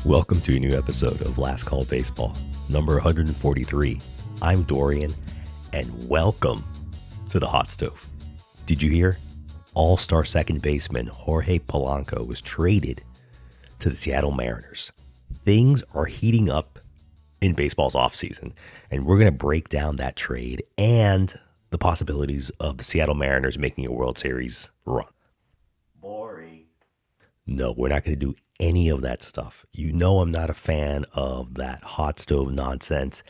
Welcome to a new episode of Last Call Baseball, number 143. I'm Dorian, and welcome to the hot stove. Did you hear? All-star second baseman Jorge Polanco was traded to the Seattle Mariners. Things are heating up in baseball's offseason, and we're going to break down that trade and the possibilities of the Seattle Mariners making a World Series run. Boring. No, we're not going to do any of that stuff. You know I'm not a fan of that hot stove nonsense.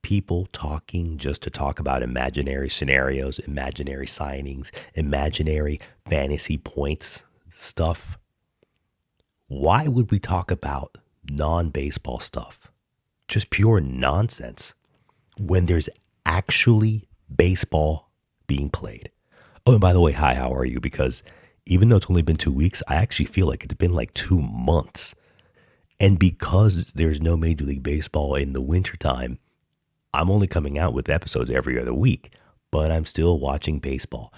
People talking just to talk about imaginary scenarios, imaginary signings, imaginary fantasy points stuff. Why would we talk about non-baseball stuff? Just pure nonsense when there's actually baseball being played. Oh, and by the way, hi, how are you? Because even though it's only been 2 weeks, I actually feel like it's been like 2 months. And because there's no Major League Baseball in the wintertime, I'm only coming out with episodes every other week, but I'm still watching baseball.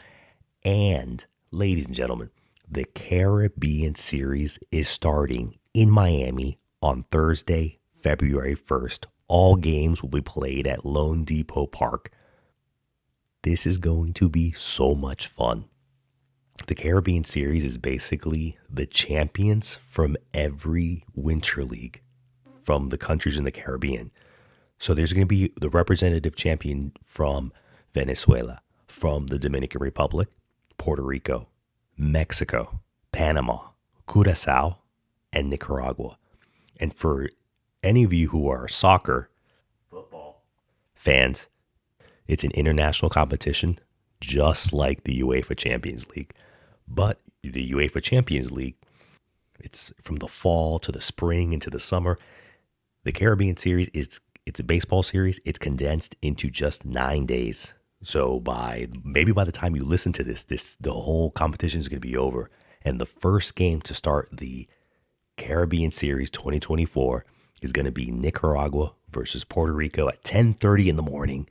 And ladies and gentlemen, the Caribbean Series is starting in Miami on Thursday, February 1st. All games will be played at Lone Depot Park. This is going to be so much fun. The Caribbean Series is basically the champions from every winter league from the countries in the Caribbean. So there's going to be the representative champion from Venezuela, from the Dominican Republic, Puerto Rico, Mexico, Panama, Curacao, and Nicaragua. And for any of you who are football fans, it's an international competition just like the UEFA Champions League. But the UEFA Champions League, it's from the fall to the spring into the summer. The Caribbean Series, it's a baseball series. It's condensed into just 9 days. So by the time you listen to this the whole competition is going to be over. And the first game to start the Caribbean Series 2024 is going to be Nicaragua versus Puerto Rico at 10:30 in the morning,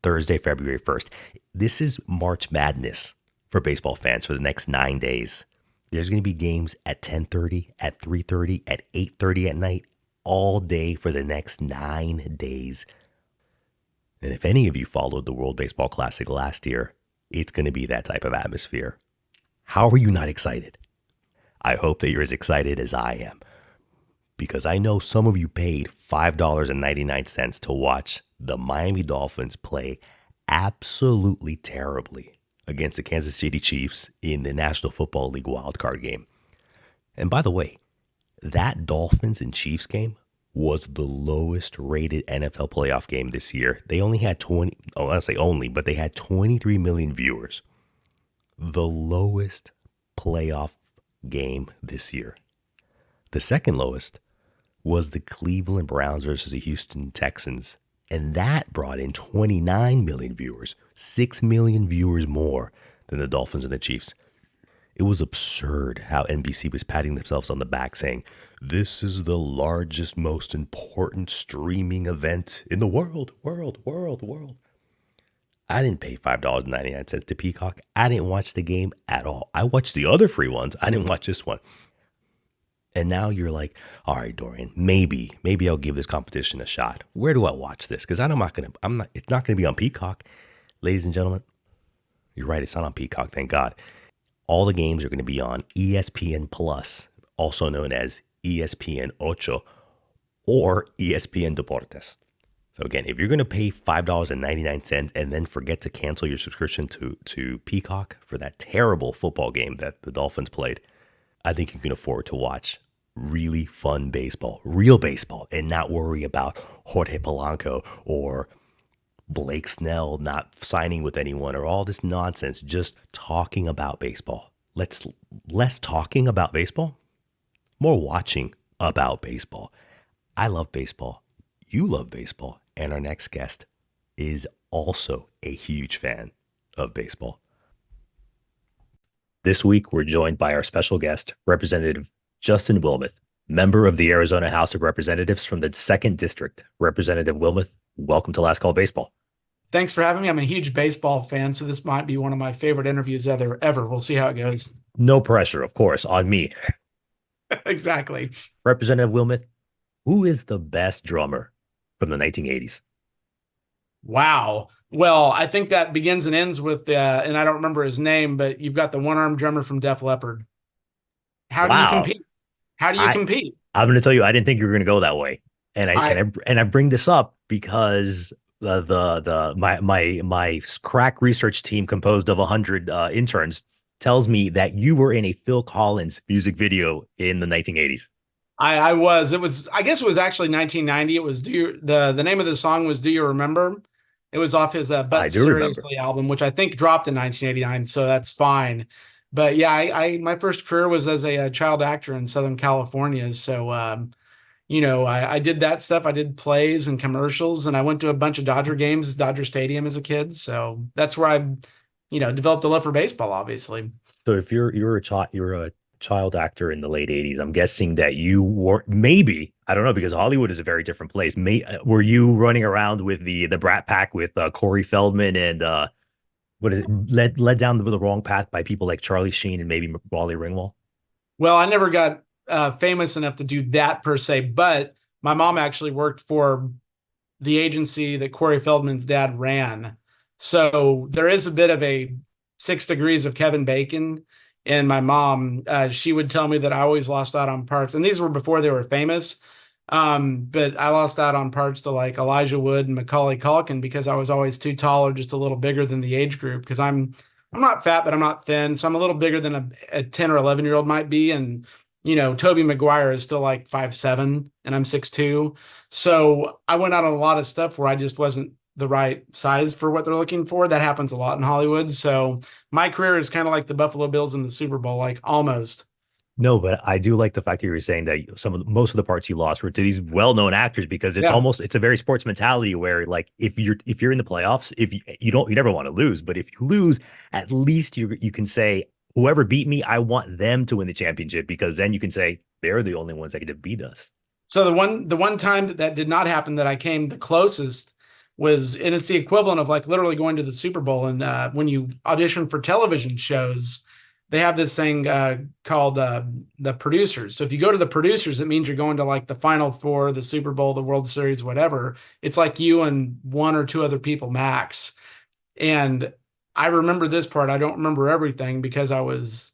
Thursday, February 1st. This is March Madness for baseball fans for the next 9 days. There's going to be games at 10:30, at 3:30, at 8:30 at night, all day for the next 9 days. And if any of you followed the World Baseball Classic last year, it's going to be that type of atmosphere. How are you not excited? I hope that you're as excited as I am, because I know some of you paid $5.99 to watch the Miami Dolphins play absolutely terribly against the Kansas City Chiefs in the National Football League wildcard game. And by the way, that Dolphins and Chiefs game was the lowest rated NFL playoff game this year. They only had they had 23 million viewers. The lowest playoff game this year. The second lowest was the Cleveland Browns versus the Houston Texans. And that brought in 29 million viewers, 6 million viewers more than the Dolphins and the Chiefs. It was absurd how NBC was patting themselves on the back saying, this is the largest, most important streaming event in the world. I didn't pay $5.99 to Peacock. I didn't watch the game at all. I watched the other free ones. I didn't watch this one. And now you're like, all right, Dorian, maybe I'll give this competition a shot. Where do I watch this? Because it's not going to be on Peacock. Ladies and gentlemen, you're right. It's not on Peacock. Thank God. All the games are going to be on ESPN Plus, also known as ESPN Ocho or ESPN Deportes. So again, if you're going to pay $5.99 and then forget to cancel your subscription to Peacock for that terrible football game that the Dolphins played, I think you can afford to watch really fun baseball, real baseball, and not worry about Jorge Polanco or Blake Snell not signing with anyone or all this nonsense, just talking about baseball. Less talking about baseball, more watching about baseball. I love baseball. You love baseball. And our next guest is also a huge fan of baseball. This week, we're joined by our special guest, Representative Justin Wilmeth, member of the Arizona House of Representatives from the 2nd District. Representative Wilmeth, welcome to Last Call Baseball. Thanks for having me. I'm a huge baseball fan, so this might be one of my favorite interviews ever. We'll see how it goes. No pressure, of course, on me. Exactly. Representative Wilmeth, Who is the best drummer from the 1980s? Wow. Well, I think that begins and ends with, and I don't remember his name, but you've got the one-armed drummer from Def Leppard. How do you Wow. compete? How do you I compete? I'm going to tell you, I didn't think you were going to go that way, and I I bring this up because the my crack research team composed of 100 interns tells me that you were in a Phil Collins music video in the 1980s. I was. It was. I guess it was actually 1990. It was. The name of the song was "Do You Remember?" It was off his I "But do remember. Seriously" album, which I think dropped in 1989. So that's fine. But yeah, I my first career was as a child actor in Southern California. So I did that stuff. I did plays and commercials, and I went to a bunch of Dodger games, Dodger Stadium as a kid. So that's where I, developed a love for baseball. Obviously. So if you're a child actor in the late 80s, I'm guessing that you were maybe, I don't know, because Hollywood is a very different place. Were you running around with the Brat Pack with Corey Feldman and what is it, led down the wrong path by people like Charlie Sheen and maybe Wally Ringwald? Well, I never got famous enough to do that per se, but my mom actually worked for the agency that Corey Feldman's dad ran. So there is a bit of a 6 degrees of Kevin Bacon. And my mom, she would tell me that I always lost out on parts. And these were before they were famous. But I lost out on parts to like Elijah Wood and Macaulay Culkin because I was always too tall or just a little bigger than the age group. Because I'm not fat, but I'm not thin. So I'm a little bigger than a 10 or 11-year-old might be. And, Toby Maguire is still like 5'7" and I'm 6'2". So I went out on a lot of stuff where I just wasn't the right size for what they're looking for. That happens a lot in Hollywood. So my career is kind of like the Buffalo Bills in the Super Bowl, like almost. No, but I do like the fact that you were saying that most of the parts you lost were to these well-known actors because Yeah. it's a very sports mentality where like if you're in the playoffs, if you never want to lose, but if you lose, at least you can say whoever beat me, I want them to win the championship because then you can say they're the only ones that could have beat us. So the one time that did not happen that I came the closest was, and it's the equivalent of like literally going to the Super Bowl. And when you audition for television shows, they have this thing called the producers. So if you go to the producers, it means you're going to like the Final Four, the Super Bowl, the World Series, whatever. It's like you and one or two other people max. And I remember this part. I don't remember everything because I was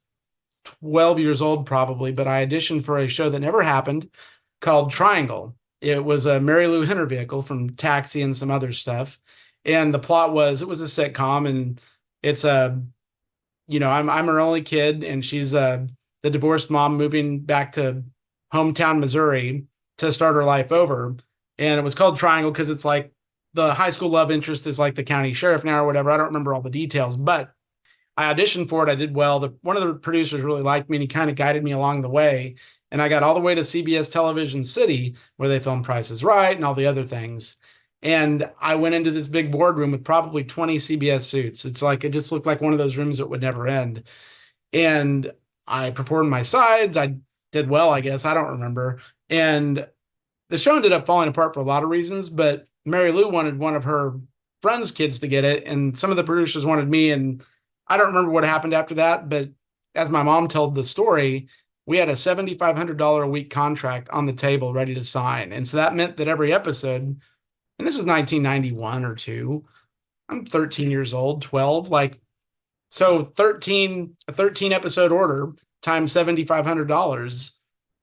12 years old probably, but I auditioned for a show that never happened called Triangle. It was a Mary Lou Henner vehicle from Taxi and some other stuff. And the plot was it was a sitcom and it's I'm her only kid and she's the divorced mom moving back to hometown Missouri to start her life over. And it was called Triangle because it's like the high school love interest is like the county sheriff now or whatever. I don't remember all the details, but I auditioned for it. I did well. One of the producers really liked me and he kind of guided me along the way. And I got all the way to CBS Television City where they filmed Price is Right and all the other things. And I went into this big boardroom with probably 20 CBS suits. It's like it just looked like one of those rooms that would never end. And I performed my sides. I did well, I guess. I don't remember. And the show ended up falling apart for a lot of reasons, but Mary Lou wanted one of her friends' kids to get it, and some of the producers wanted me, and I don't remember what happened after that, but as my mom told the story, we had a $7,500 a week contract on the table ready to sign. And so that meant that every episode, and this is 1991 or two, I'm 13 years old, 12, like, so a 13 episode order times $7,500,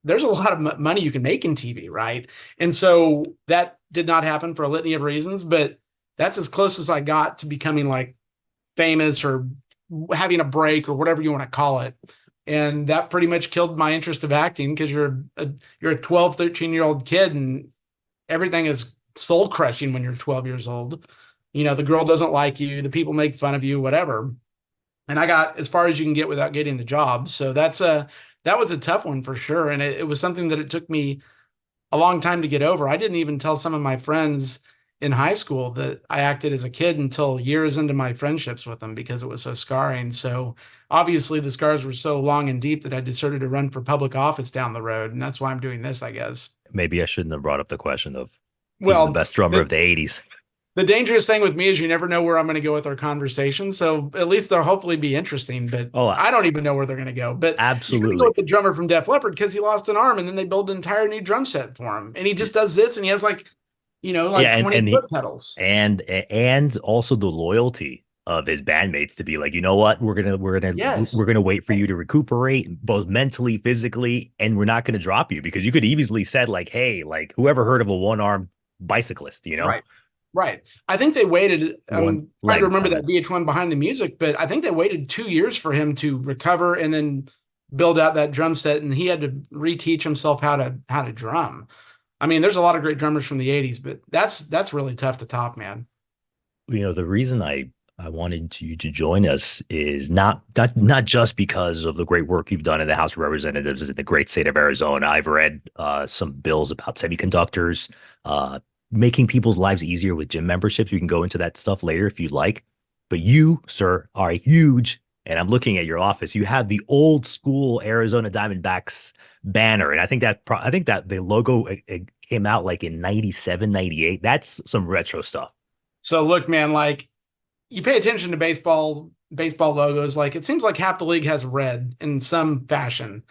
there's a lot of money you can make in TV, right? And so that did not happen for a litany of reasons, but that's as close as I got to becoming like famous or having a break or whatever you want to call it. And that pretty much killed my interest of acting because you're a 12, 13-year-old kid and everything is soul crushing when you're 12 years old. The girl doesn't like you, the people make fun of you, whatever. And I got as far as you can get without getting the job. So that was a tough one for sure. And it was something that it took me a long time to get over. I didn't even tell some of my friends in high school that I acted as a kid until years into my friendships with them because it was so scarring. So obviously the scars were so long and deep that I decided to run for public office down the road. And that's why I'm doing this, I guess. Maybe I shouldn't have brought up the question of who's the Well, best drummer the, of the 80s. The dangerous thing with me is you never know where I'm going to go with our conversation. So at least they'll hopefully be interesting, but Oh, I don't even know where they're going to go. But you got to go absolutely. with the drummer from Def Leppard because he lost an arm and then they build an entire new drum set for him. And he just does this and he has like, Yeah, like and 20 foot pedals. and also the loyalty of his bandmates to be like, you know what, Yes. we're gonna wait for you to recuperate both mentally, physically, and we're not gonna drop you because you could easily said like, hey, like whoever heard of a one armed bicyclist, Right. Right. I think they waited. one I'm trying to legged, remember I that mean. VH1 behind the music, but I think they waited 2 years for him to recover and then build out that drum set. And he had to reteach himself how to drum. I mean, there's a lot of great drummers from the '80s, but that's really tough to top, man. The reason I wanted you to join us is not just because of the great work you've done in the House of Representatives in the great state of Arizona. I've read some bills about semiconductors, making people's lives easier with gym memberships. We can go into that stuff later if you'd like. But you, sir, are huge. And I'm looking at your office. You have the old school Arizona Diamondbacks banner, and I think that the logo it came out like in 97, 98. That's some retro stuff. So look, man, like you pay attention to baseball logos, like it seems like half the league has red in some fashion.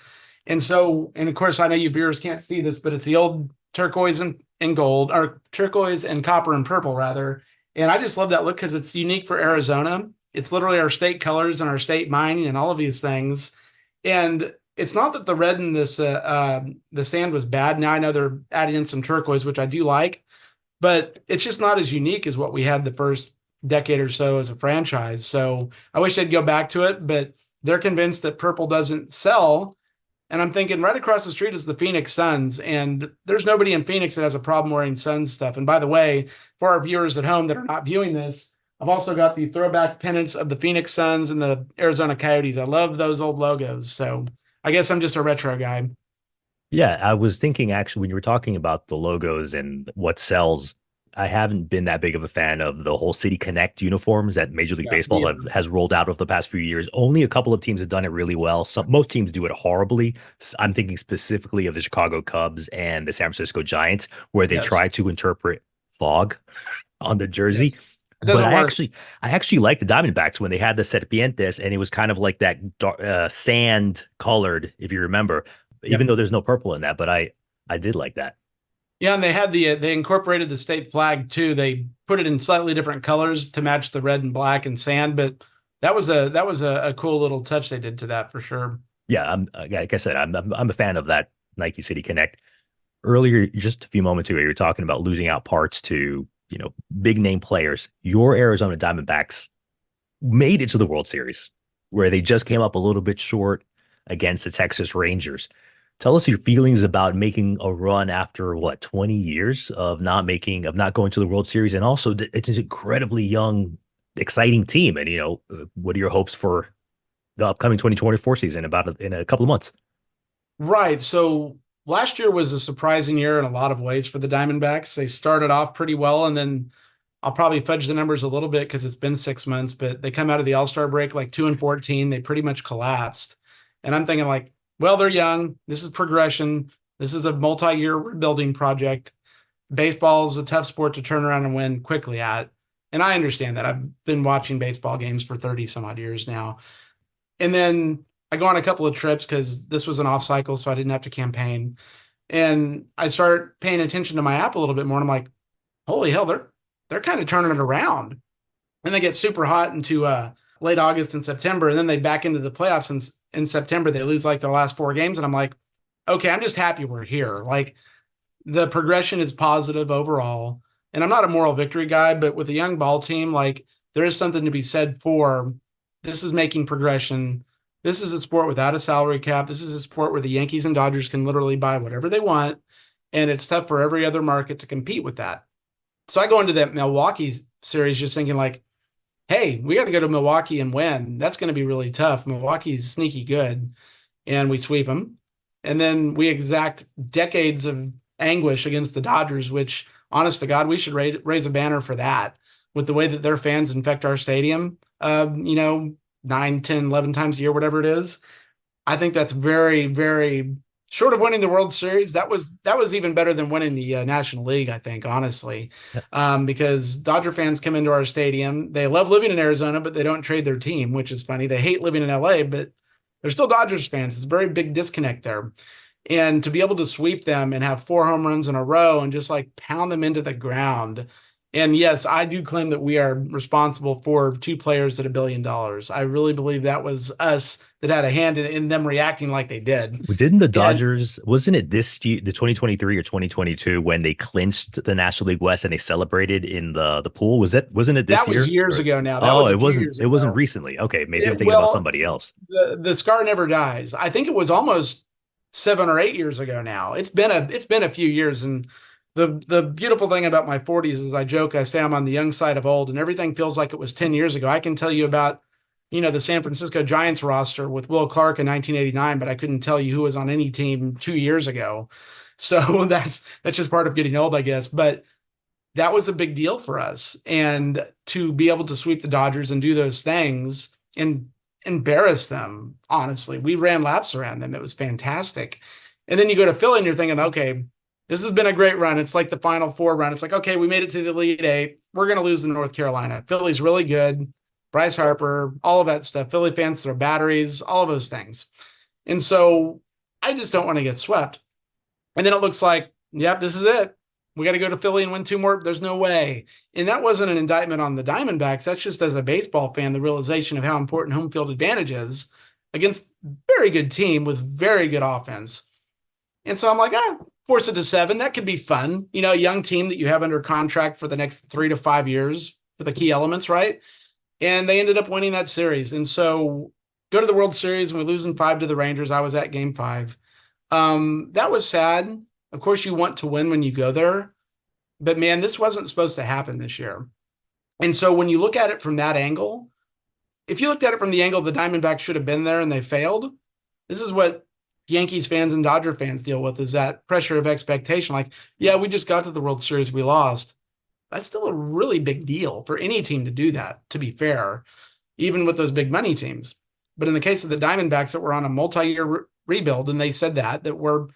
And so, and of course, I know you viewers can't see this, but it's the old turquoise and gold, or turquoise and copper and purple, rather. And I just love that look because it's unique for Arizona. It's literally our state colors and our state mining and all of these things. And it's not that the red in the sand was bad. Now I know they're adding in some turquoise, which I do like, but it's just not as unique as what we had the first decade or so as a franchise. So I wish they'd go back to it, but they're convinced that purple doesn't sell. And I'm thinking right across the street is the Phoenix Suns, and there's nobody in Phoenix that has a problem wearing Suns stuff. And by the way, for our viewers at home that are not viewing this, I've also got the throwback pennants of the Phoenix Suns and the Arizona Coyotes. I love those old logos. So I guess I'm just a retro guy. Yeah, I was thinking actually when you were talking about the logos and what sells, I haven't been that big of a fan of the whole City Connect uniforms that Major League Yeah, me Baseball either. has rolled out over the past few years. Only a couple of teams have done it really well. Most teams do it horribly. I'm thinking specifically of the Chicago Cubs and the San Francisco Giants, where they Yes. try to interpret fog on the jersey. Yes. It But doesn't work. I actually like the Diamondbacks when they had the Serpientes, and it was kind of like that sand colored, if you remember, even Yep. though there's no purple in that. But I did like that. Yeah, and they had they incorporated the state flag too. They put it in slightly different colors to match the red and black and sand, but that was a cool little touch they did to that for sure. Yeah, like I said, I'm a fan of that Nike City Connect. Earlier, just a few moments ago, you were talking about losing out parts to big name players. Your Arizona Diamondbacks made it to the World Series, where they just came up a little bit short against the Texas Rangers. Tell us your feelings about making a run after what 20 years of not going to the World Series, and also it's an incredibly young, exciting team. And what are your hopes for the upcoming 2024 season in a couple of months? Right. So last year was a surprising year in a lot of ways for the Diamondbacks. They started off pretty well, and then I'll probably fudge the numbers a little bit because it's been 6 months, but they come out of the All-Star break like 2-14. They pretty much collapsed. And I'm thinking like, well, they're young. This is progression. This is a multi-year rebuilding project. Baseball is a tough sport to turn around and win quickly at. And I understand that. I've been watching baseball games for 30 some odd years now. And then I go on a couple of trips because this was an off cycle, so I didn't have to campaign. And I start paying attention to my app a little bit more. And I'm like, holy hell, they're kind of turning it around. And they get super hot into late August and September, and then they back into the playoffs in September. They lose like their last four games, and I'm like, okay, I'm just happy we're here. Like the progression is positive overall. And I'm not a moral victory guy, but with a young ball team, like there is something to be said for this is making progression. This is a sport without a salary cap. This is a sport where the Yankees and Dodgers can literally buy whatever they want. And it's tough for every other market to compete with that. So I go into that Milwaukee series just thinking like, hey, we got to go to Milwaukee and win. That's going to be really tough. Milwaukee's sneaky good, and we sweep them. And then we exact decades of anguish against the Dodgers, which, honest to God, we should raise a banner for that with the way that their fans infect our stadium, 9, 10, 11 times a year, whatever it is. I think that's very, very short of winning the World Series, that was even better than winning the National League, I think, honestly, because Dodger fans come into our stadium. They love living in Arizona, but they don't trade their team, which is funny. They hate living in LA, but they're still Dodgers fans. It's a very big disconnect there. And to be able to sweep them and have 4 home runs in a row and just like pound them into the ground. And yes, I do claim that we are responsible for two players at $1 billion. I really believe that was us that had a hand in them reacting like they did. Didn't the And Dodgers, wasn't it this year, the 2023 or 2022, when they clinched the National League West and they celebrated in the pool? Wasn't it this that was year? years Or, ago now. That oh, was a few years it wasn't ago. recently. Okay, maybe I'm It thinking about well, somebody else. the scar never dies. I think it was almost 7 or 8 years ago now. It's been a few years, and the beautiful thing about my 40s is I joke, I say I'm on the young side of old, and everything feels like it was 10 years ago. I can tell you about, the San Francisco Giants roster with Will Clark in 1989, but I couldn't tell you who was on any team 2 years ago. So that's just part of getting old, I guess. But that was a big deal for us. And to be able to sweep the Dodgers and do those things and embarrass them, honestly, we ran laps around them. It was fantastic. And then you go to Philly and you're thinking, okay, this has been a great run. It's like the Final Four run. It's like, okay, we made it to the Elite Eight. We're going to lose to North Carolina. Philly's really good. Bryce Harper, all of that stuff. Philly fans throw batteries, all of those things. And so I just don't want to get swept. And then it looks like, yep, this is it. We got to go to Philly and win two more. There's no way. And that wasn't an indictment on the Diamondbacks. That's just as a baseball fan, the realization of how important home field advantage is against a very good team with very good offense. And so I'm like, force it to 7. That could be fun. A young team that you have under contract for the next 3 to 5 years for the key elements, right? And they ended up winning that series. And so go to the World Series and we lose in 5 to the Rangers. I was at game 5. That was sad. Of course, you want to win when you go there, but man, this wasn't supposed to happen this year. And so when you look at it from that angle, if you looked at it from the angle the Diamondbacks should have been there and they failed, this is what Yankees fans and Dodger fans deal with, is that pressure of expectation. Like, yeah, we just got to the World Series, we lost. That's still a really big deal for any team to do that, to be fair, even with those big money teams. But in the case of the Diamondbacks that were on a multi-year rebuild, and they said that we're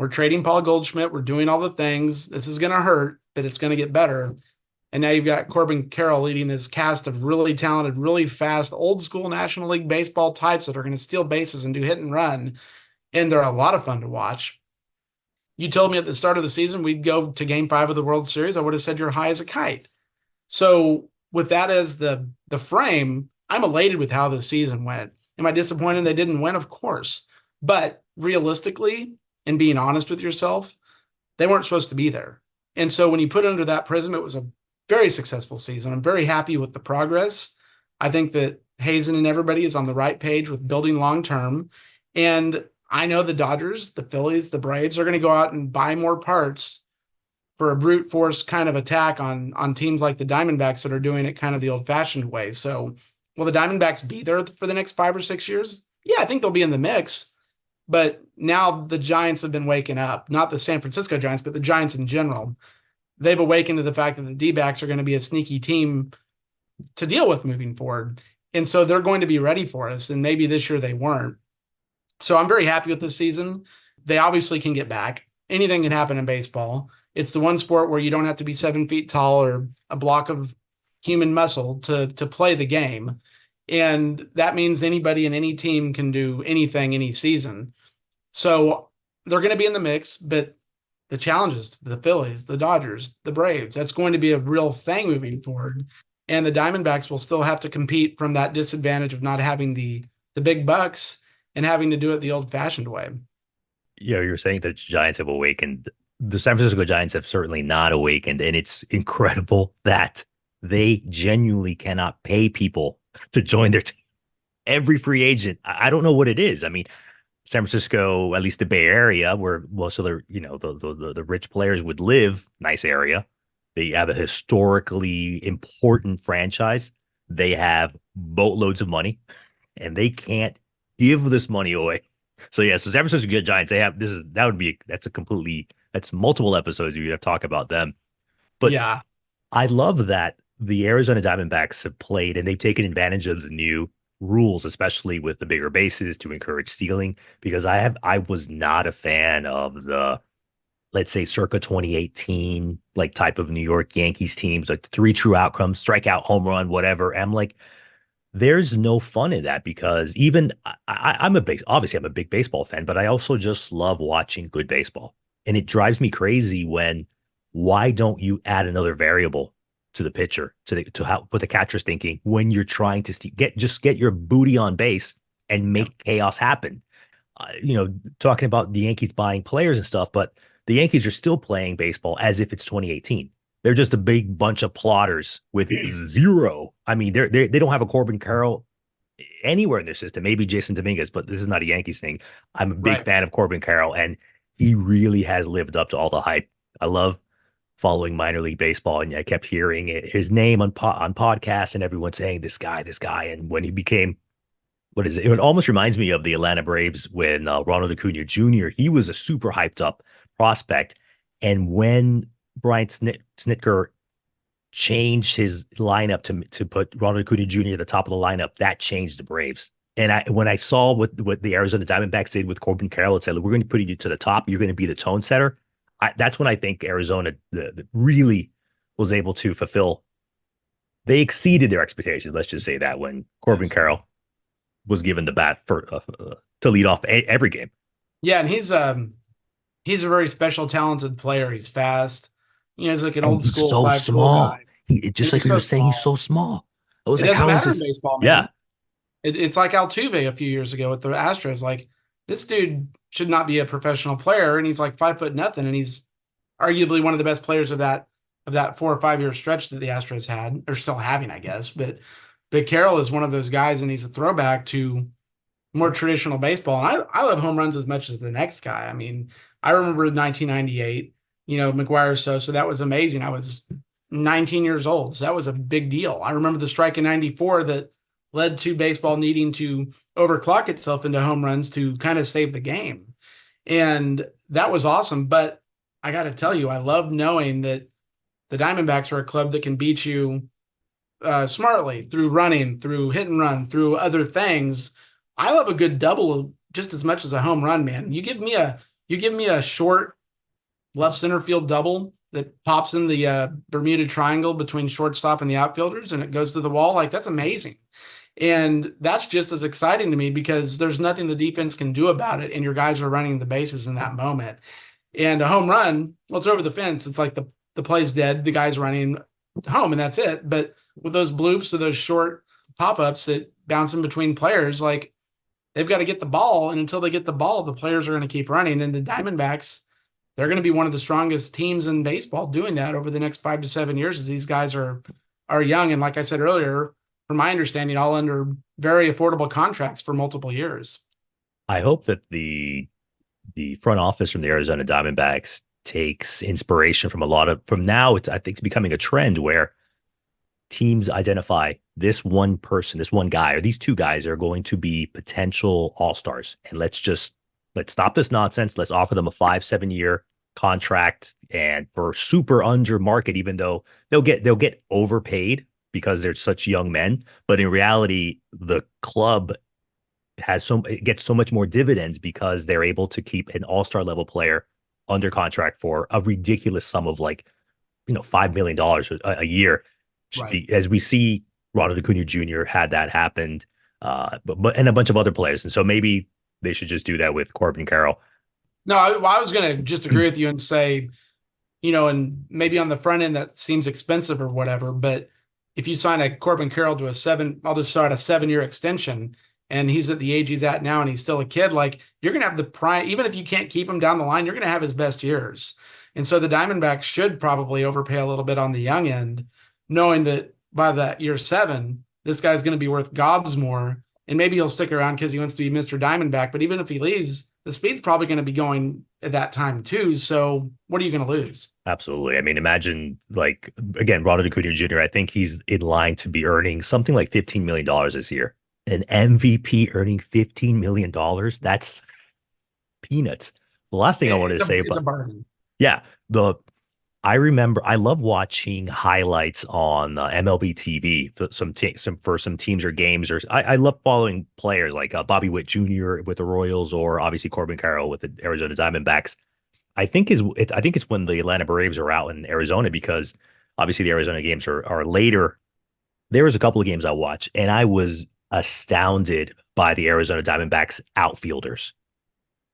trading Paul Goldschmidt. We're doing all the things. This is going to hurt, but it's going to get better. And now you've got Corbin Carroll leading this cast of really talented, really fast, old school National League baseball types that are going to steal bases and do hit and run. And they're a lot of fun to watch. You told me at the start of the season we'd go to game 5 of the World Series. I would have said you're high as a kite. So with that as the frame, I'm elated with how the season went. Am I disappointed they didn't win? Of course. But realistically, and being honest with yourself, they weren't supposed to be there. And so when you put it under that prism, it was a very successful season. I'm very happy with the progress. I think that Hazen and everybody is on the right page with building long term. And I know the Dodgers, the Phillies, the Braves are going to go out and buy more parts for a brute force kind of attack on teams like the Diamondbacks that are doing it kind of the old fashioned way. So will the Diamondbacks be there for the next 5 or 6 years? Yeah, I think they'll be in the mix. But now the Giants have been waking up, not the San Francisco Giants, but the Giants in general. They've awakened to the fact that the D-backs are going to be a sneaky team to deal with moving forward. And so they're going to be ready for us. And maybe this year they weren't. So I'm very happy with this season. They obviously can get back. Anything can happen in baseball. It's the one sport where you don't have to be 7 feet tall or a block of human muscle to play the game. And that means anybody in any team can do anything any season. So they're going to be in the mix, but the challenges, the Phillies, the Dodgers, the Braves, that's going to be a real thing moving forward. And the Diamondbacks will still have to compete from that disadvantage of not having the big bucks and having to do it the old fashioned way. Yeah, you're saying that the Giants have awakened. The San Francisco Giants have certainly not awakened. And it's incredible that they genuinely cannot pay people to join their team. Every free agent, I don't know what it is. I mean, San Francisco, at least the Bay Area, where most of the the rich players would live, nice area. They have a historically important franchise. They have boatloads of money, and they can't give this money away. So yeah, so San Francisco Giants, they have that's multiple episodes you have to talk about them. But Yeah. I love that the Arizona Diamondbacks have played and they've taken advantage of the new rules, especially with the bigger bases to encourage stealing, because I was not a fan of the, let's say, circa 2018 like type of New York Yankees teams, like three true outcomes, strikeout, home run, whatever. I'm like, there's no fun in that because even I'm obviously I'm a big baseball fan, but I also just love watching good baseball. And it drives me crazy when why don't you add another variable to the pitcher to how what the catcher's thinking when you're trying to get your booty on base and Yep. make chaos happen. Talking about the Yankees buying players and stuff, but the Yankees are still playing baseball as if it's 2018. They're just a big bunch of plotters with zero. I mean, they don't have a Corbin Carroll anywhere in their system. Maybe Jason Dominguez, but this is not a Yankees thing. I'm a big Right. fan of Corbin Carroll, and he really has lived up to all the hype. I love following minor league baseball, and I kept hearing his name on podcasts and everyone saying this guy. And when he became what is it? It almost reminds me of the Atlanta Braves when Ronald Acuna Jr. He was a super hyped up prospect, and when Brian Snitker changed his lineup to put Ronald Acuna Jr. at the top of the lineup, that changed the Braves. And when I saw what the Arizona Diamondbacks did with Corbin Carroll and said, we're going to put you to the top, you're going to be the tone setter. That's when I think Arizona really was able to fulfill. They exceeded their expectations. Let's just say that when Corbin Yes. Carroll was given the bat to lead off every game. Yeah, and he's a very special, talented player. He's fast. He's like an And old he's school so 5 tool small. guy, He and just like he's we were so saying, he's small. so small. I was It like, doesn't how is matter in this? baseball, Yeah, man. It's like Altuve a few years ago with the Astros. Like this dude should not be a professional player, and he's like 5 foot nothing, and he's arguably one of the best players of that 4 or 5 year stretch that the Astros had, or still having, I guess. But Carroll is one of those guys, and he's a throwback to more traditional baseball. And I love home runs as much as the next guy. I mean, I remember 1998, McGuire Sosa, that was amazing. I was 19 years old, so that was a big deal. I remember the strike in 94 that led to baseball needing to overclock itself into home runs to kind of save the game. And that was awesome. But I got to tell you, I love knowing that the Diamondbacks are a club that can beat you smartly through running, through hit and run, through other things. I love a good double just as much as a home run, man. You give me a short left center field double that pops in the Bermuda Triangle between shortstop and the outfielders, and it goes to the wall. Like that's amazing. And that's just as exciting to me because there's nothing the defense can do about it, and your guys are running the bases in that moment. And a home run, well, it's over the fence. It's like the play's dead, the guy's running home, and that's it. But with those bloops or those short pop ups that bounce in between players, like they've got to get the ball. And until they get the ball, the players are going to keep running. And the Diamondbacks, they're going to be one of the strongest teams in baseball doing that over the next 5 to 7 years as these guys are young. And like I said earlier, from my understanding, all under very affordable contracts for multiple years. I hope that the front office from the Arizona Diamondbacks takes inspiration from a lot of from now. I think it's becoming a trend where teams identify this one person, this one guy, or these two guys are going to be potential all stars, and let's stop this nonsense. Let's offer them a 5-7 year contract and for super under market, even though they'll get overpaid because they're such young men. But in reality, the club it gets so much more dividends because they're able to keep an all-star level player under contract for a ridiculous sum of like $5 million a year. Right. As we see, Ronald Acuna Jr. had that happened, but and a bunch of other players, and so maybe they should just do that with Corbin Carroll. No, I was going to just agree with you and say, and maybe on the front end that seems expensive or whatever, but if you sign a Corbin Carroll to I'll just start a 7 year extension, and he's at the age he's at now, and he's still a kid, like you're going to have the prime, even if you can't keep him down the line, you're going to have his best years. And so the Diamondbacks should probably overpay a little bit on the young end, knowing that by that year 7, this guy's going to be worth gobs more. And maybe he'll stick around because he wants to be Mr. Diamondback. But even if he leaves, the speed's probably going to be going at that time too. So what are you going to lose? Absolutely. I mean, imagine like again, Ronald Acuna Jr. I think he's in line to be earning something like $15 million this year. An MVP earning $15 million. That's peanuts. The last thing I wanted to say, It's a but bargain. yeah, the I remember I love watching highlights on MLB TV for some teams or games, or I love following players like Bobby Witt Jr. with the Royals, or obviously Corbin Carroll with the Arizona Diamondbacks. I think it's when the Atlanta Braves are out in Arizona, because obviously the Arizona games are later. There was a couple of games I watched, and I was astounded by the Arizona Diamondbacks outfielders.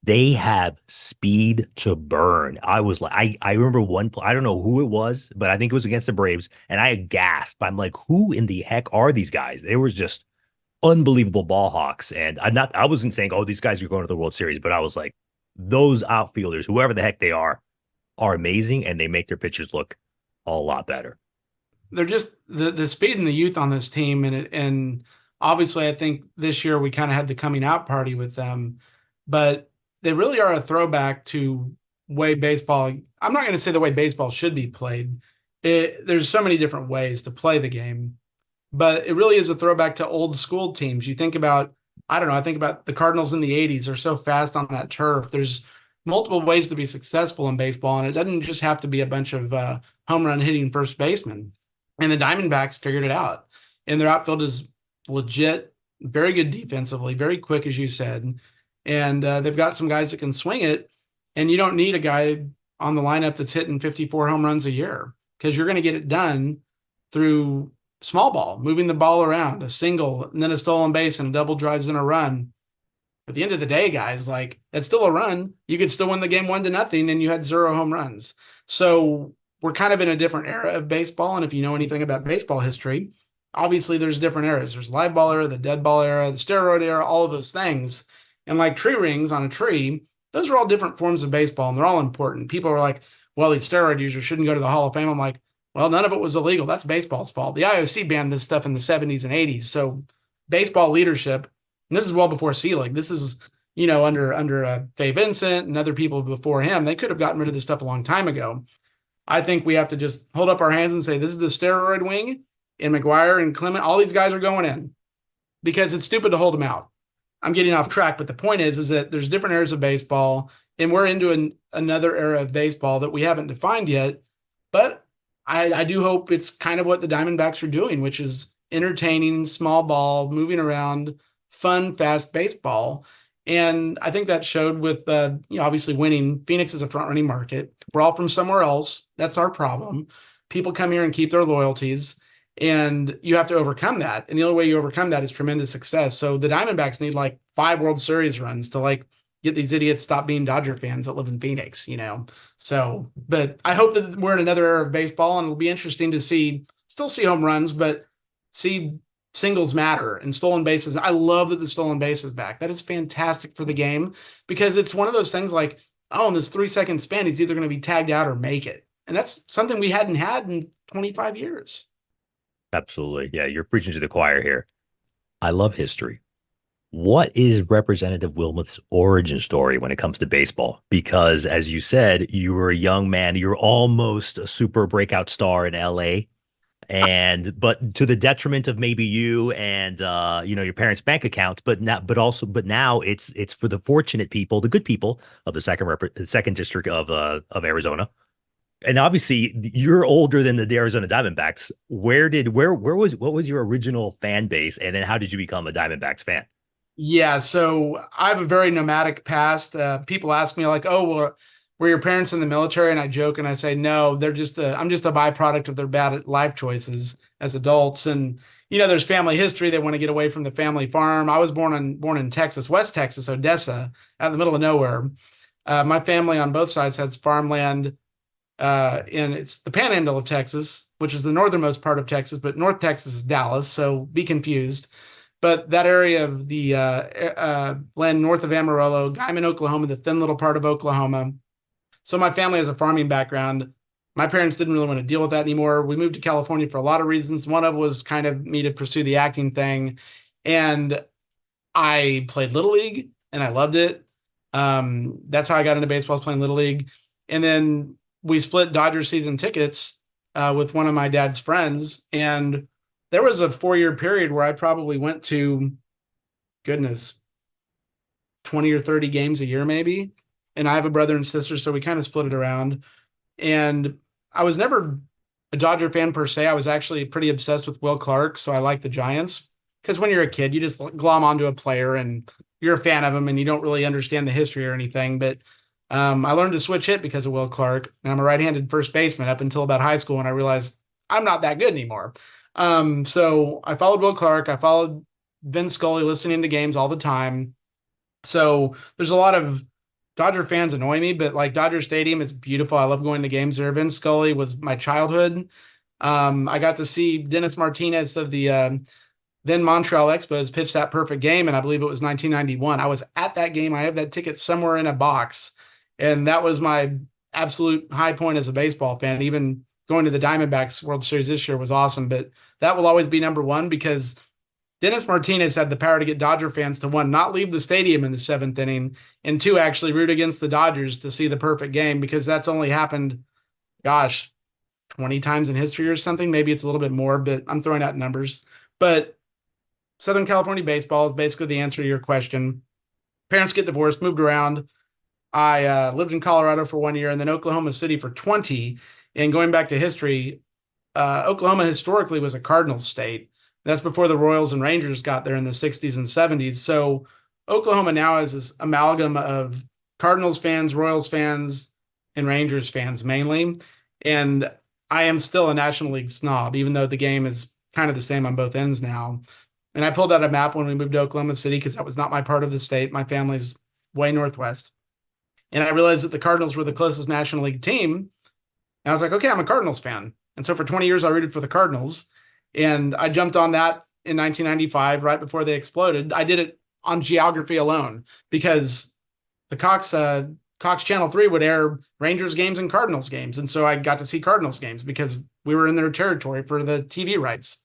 They have speed to burn. I was like, I remember one, I don't know who it was, but I think it was against the Braves, and I gasped. I'm like, who in the heck are these guys? They were just unbelievable ball hawks. And I wasn't saying, oh, these guys are going to the World Series, but I was like, those outfielders, whoever the heck they are amazing, and they make their pitchers look a lot better. They're just the speed and the youth on this team, and obviously I think this year we kind of had the coming out party with them, but they really are a throwback to way baseball. I'm not going to say the way baseball should be played. There's so many different ways to play the game, but it really is a throwback to old school teams. You think about, I don't know, I think about the Cardinals in the 80s are so fast on that turf. There's multiple ways to be successful in baseball, and it doesn't just have to be a bunch of home run hitting first basemen. And the Diamondbacks figured it out. And their outfield is legit, very good defensively, very quick, as you said. And they've got some guys that can swing it. And you don't need a guy on the lineup that's hitting 54 home runs a year, because you're going to get it done through small ball, moving the ball around, a single, and then a stolen base and a double drives in a run. At the end of the day, guys, like, that's still a run. You could still win the game 1-0, and you had 0 home runs. So we're kind of in a different era of baseball. And if you know anything about baseball history, obviously there's different eras. There's live ball era, the dead ball era, the steroid era, all of those things. And like tree rings on a tree, those are all different forms of baseball, and they're all important. People are like, well, these steroid users shouldn't go to the Hall of Fame. I'm like, well, none of it was illegal. That's baseball's fault. The IOC banned this stuff in the 70s and 80s. So baseball leadership, and this is well before C League. This is, under Faye Vincent and other people before him. They could have gotten rid of this stuff a long time ago. I think we have to just hold up our hands and say, this is the steroid wing, and McGuire and Clement, all these guys are going in, because it's stupid to hold them out. I'm getting off track, but the point is that there's different eras of baseball, and we're into another era of baseball that we haven't defined yet. But I do hope it's kind of what the Diamondbacks are doing, which is entertaining, small ball, moving around, fun, fast baseball. And I think that showed with, obviously winning. Phoenix is a front running market. We're all from somewhere else. That's our problem. People come here and keep their loyalties, and you have to overcome that. And the only way you overcome that is tremendous success. So the Diamondbacks need like 5 World Series runs to like get these idiots stop being Dodger fans that live in Phoenix, So, but I hope that we're in another era of baseball, and it'll be interesting to still see home runs, but see singles matter and stolen bases. I love that the stolen base is back. That is fantastic for the game, because it's one of those things like, oh, in this 3-second span, he's either going to be tagged out or make it. And that's something we hadn't had in 25 years. Absolutely. Yeah, you're preaching to the choir here. I love history. What is Representative Wilmeth's origin story when it comes to baseball? Because as you said, you were a young man, you're almost a super breakout star in LA. But to the detriment of maybe you and your parents' bank accounts, but now it's for the fortunate people, the good people of the second district of Arizona. And obviously you're older than the Arizona Diamondbacks. What was your original fan base, and then how did you become a Diamondbacks fan? Yeah, so I have a very nomadic past. People ask me like, "Oh, well, were your parents in the military?" And I joke and I say, "No, I'm just a byproduct of their bad life choices as adults." And there's family history. They want to get away from the family farm. I was born in Texas, West Texas, Odessa, out in the middle of nowhere. My family on both sides has farmland, and it's the Panhandle of Texas, which is the northernmost part of Texas, but North Texas is Dallas, so be confused. But that area of the land north of Amarillo, Guyman, Oklahoma, the thin little part of Oklahoma. So my family has a farming background. My parents didn't really want to deal with that anymore. We moved to California for a lot of reasons. One of was kind of me to pursue the acting thing. And I played Little League, and I loved it. That's how I got into baseball, was playing Little League. And then we split Dodger season tickets with one of my dad's friends. And there was a 4-year period where I probably went to, goodness, 20 or 30 games a year, maybe. And I have a brother and sister, so we kind of split it around. And I was never a Dodger fan per se. I was actually pretty obsessed with Will Clark, so I like the Giants. Because when you're a kid, you just glom onto a player and you're a fan of him and you don't really understand the history or anything. But I learned to switch hit because of Will Clark. And I'm a right-handed first baseman up until about high school when I realized I'm not that good anymore. So I followed Will Clark. I followed Vin Scully listening to games all the time. So there's a lot of Dodger fans annoy me, but like Dodger Stadium is beautiful. I love going to games there. Vin Scully was my childhood. I got to see Dennis Martinez of the then Montreal Expos pitch that perfect game, and I believe it was 1991. I was at that game. I have that ticket somewhere in a box, and that was my absolute high point as a baseball fan. Even going to the Diamondbacks World Series this year was awesome, but that will always be number one because Dennis Martinez had the power to get Dodger fans to, one, not leave the stadium in the seventh inning, and two, actually root against the Dodgers to see the perfect game, because that's only happened, gosh, 20 times in history or something. Maybe it's a little bit more, but I'm throwing out numbers. But Southern California baseball is basically the answer to your question. Parents get divorced, moved around. I lived in Colorado for 1 year and then Oklahoma City for 20. And going back to history, Oklahoma historically was a Cardinals state. That's before the Royals and Rangers got there in the 60s and 70s. So Oklahoma now is this amalgam of Cardinals fans, Royals fans, and Rangers fans mainly. And I am still a National League snob, even though the game is kind of the same on both ends now. And I pulled out a map when we moved to Oklahoma City because that was not my part of the state. My family's way northwest. And I realized that the Cardinals were the closest National League team. And I was like, okay, I'm a Cardinals fan. And so for 20 years, I rooted for the Cardinals. And I jumped on that in 1995, right before they exploded. I did it on geography alone because the Cox Channel 3 would air Rangers games and Cardinals games. And so I got to see Cardinals games because we were in their territory for the TV rights.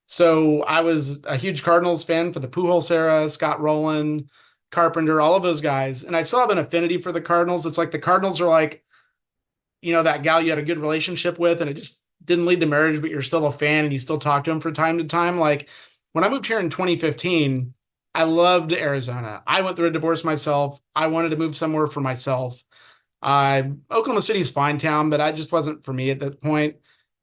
So I was a huge Cardinals fan for the Pujols era, Scott Rowland, Carpenter, all of those guys. And I still have an affinity for the Cardinals. It's like the Cardinals are like, that gal you had a good relationship with and it just didn't lead to marriage, but you're still a fan and you still talk to him from time to time. Like when I moved here in 2015, I loved Arizona. I went through a divorce myself. I wanted to move somewhere for myself. Oklahoma City's fine town, but I just wasn't for me at that point.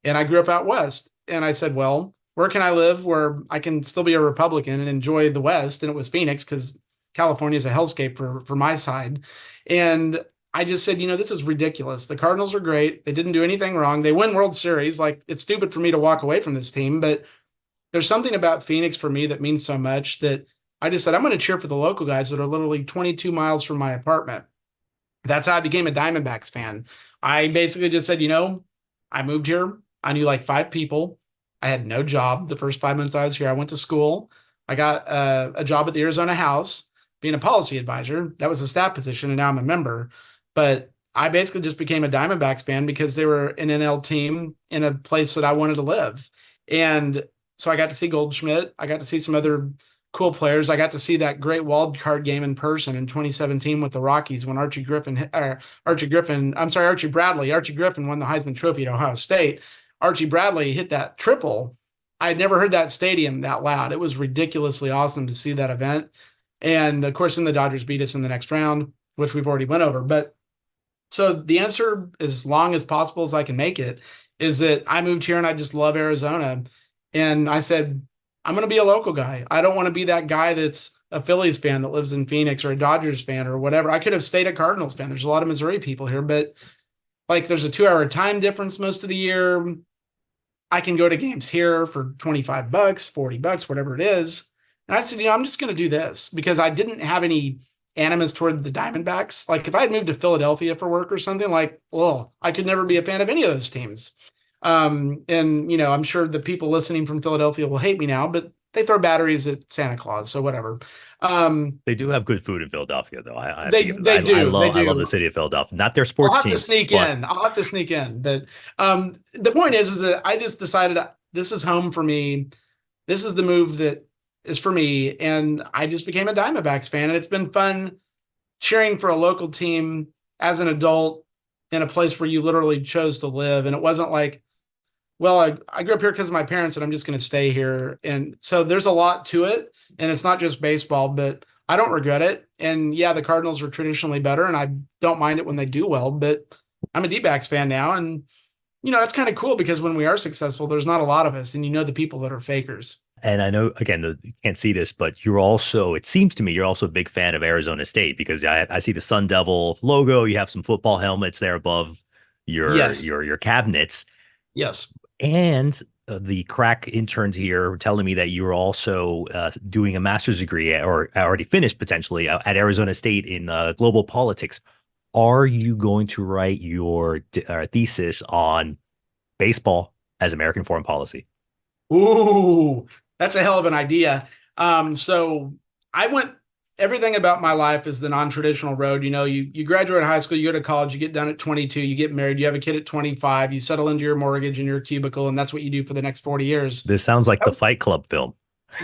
And I grew up out west. And I said, well, where can I live where I can still be a Republican and enjoy the West? And it was Phoenix because California is a hellscape for my side. And I just said, this is ridiculous. The Cardinals are great. They didn't do anything wrong. They win World Series. Like, it's stupid for me to walk away from this team, but there's something about Phoenix for me that means so much that I just said, I'm going to cheer for the local guys that are literally 22 miles from my apartment. That's how I became a Diamondbacks fan. I basically just said, I moved here. I knew like 5 people. I had no job the first 5 months I was here. I went to school. I got a job at the Arizona House being a policy advisor. That was a staff position, and now I'm a member. But I basically just became a Diamondbacks fan because they were an NL team in a place that I wanted to live. And so I got to see Goldschmidt. I got to see some other cool players. I got to see that great wild card game in person in 2017 with the Rockies when Archie Griffin won the Heisman Trophy at Ohio State. Archie Bradley hit that triple. I had never heard that stadium that loud. It was ridiculously awesome to see that event. And of course, then the Dodgers beat us in the next round, which we've already went over. But so the answer, as long as possible as I can make it, is that I moved here and I just love Arizona. And I said, I'm going to be a local guy. I don't want to be that guy that's a Phillies fan that lives in Phoenix or a Dodgers fan or whatever. I could have stayed a Cardinals fan. There's a lot of Missouri people here, but like there's a 2-hour time difference most of the year. I can go to games here for $25, $40, whatever it is. And I said, I'm just going to do this because I didn't have any animus toward the Diamondbacks. Like if I had moved to Philadelphia for work or something, like, I could never be a fan of any of those teams. And I'm sure the people listening from Philadelphia will hate me now, but they throw batteries at Santa Claus, so whatever. They do have good food in Philadelphia, though. They do. I love the city of Philadelphia. Not their sports teams. I'll have to sneak in. But the point is that I just decided this is home for me. This is the move that is for me. And I just became a Diamondbacks fan. And it's been fun cheering for a local team as an adult in a place where you literally chose to live. And it wasn't like, I grew up here because of my parents and I'm just going to stay here. And so there's a lot to it. And it's not just baseball, but I don't regret it. And yeah, the Cardinals are traditionally better and I don't mind it when they do well, but I'm a D-backs fan now. And That's kind of cool because when we are successful, there's not a lot of us, and the people that are fakers. And I know, again, you can't see this, but you're also, it seems to me, you're also a big fan of Arizona State because I see the Sun Devil logo. You have some football helmets there above Yes. your cabinets. Yes. And the crack interns here were telling me that you were also doing a master's degree or already finished potentially at Arizona State in global politics. Are you going to write your thesis on baseball as American foreign policy? Ooh, that's a hell of an idea. So I went, everything about my life is the non-traditional road. You graduate high school, you go to college, you get done at 22, you get married, you have a kid at 25, you settle into your mortgage and your cubicle, and that's what you do for the next 40 years. This sounds like the Fight Club film.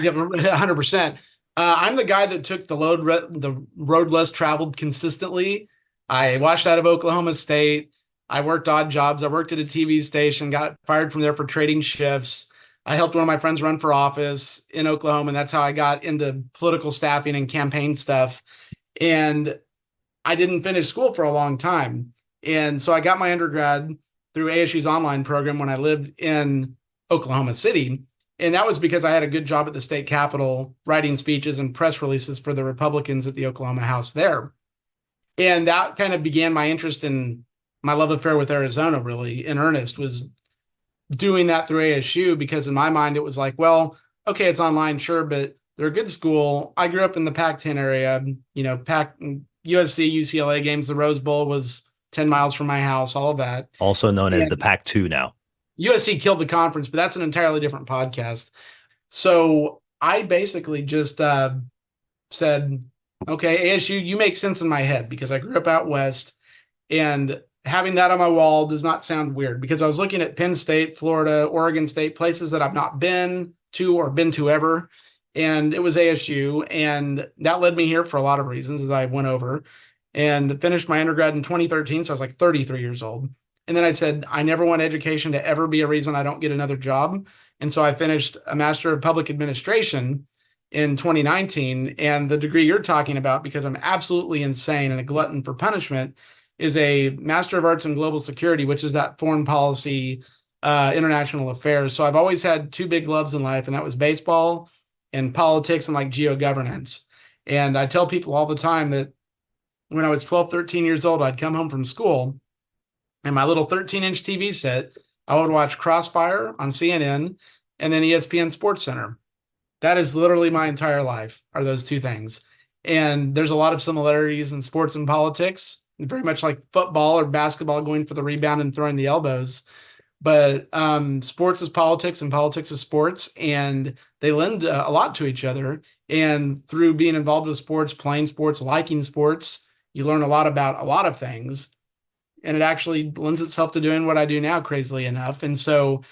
Yeah, 100%. I'm the guy that took the road less traveled consistently. I watched out of Oklahoma State. I worked odd jobs. I worked at a TV station, got fired from there for trading shifts. I helped one of my friends run for office in Oklahoma, and that's how I got into political staffing and campaign stuff. And I didn't finish school for a long time. And so I got my undergrad through ASU's online program when I lived in Oklahoma City. And that was because I had a good job at the state capitol writing speeches and press releases for the Republicans at the Oklahoma House there. And that kind of began my interest in my love affair with Arizona, really, in earnest, was doing that through ASU because in my mind it was like, well, okay, it's online, sure, but they're a good school. I grew up in the Pac-10 area, Pac USC, UCLA games. The Rose Bowl was 10 miles from my house, all of that. Also known as And the Pac-2 now. USC killed the conference, but that's an entirely different podcast. So I basically just said, okay, ASU, you make sense in my head because I grew up out west, and having that on my wall does not sound weird because I was looking at Penn State, Florida, Oregon State, places that I've not been to or been to ever. And it was ASU. And that led me here for a lot of reasons as I went over and finished my undergrad in 2013. So I was like 33 years old. And then I said, I never want education to ever be a reason I don't get another job. And so I finished a Master of Public Administration in 2019. And the degree you're talking about, because I'm absolutely insane and a glutton for punishment, is a Master of Arts in Global Security, which is that foreign policy, international affairs. So I've always had two big loves in life, and that was baseball and politics and like geo-governance. And I tell people all the time that when I was 12, 13 years old, I'd come home from school and my little 13-inch TV set, I would watch Crossfire on CNN and then ESPN Sports Center. That is literally my entire life, are those two things. And there's a lot of similarities in sports and politics, very much like football or basketball, going for the rebound and throwing the elbows. But sports is politics and politics is sports, and they lend a lot to each other. And through being involved with sports, playing sports, liking sports, you learn a lot about a lot of things. And it actually lends itself to doing what I do now, crazily enough. And so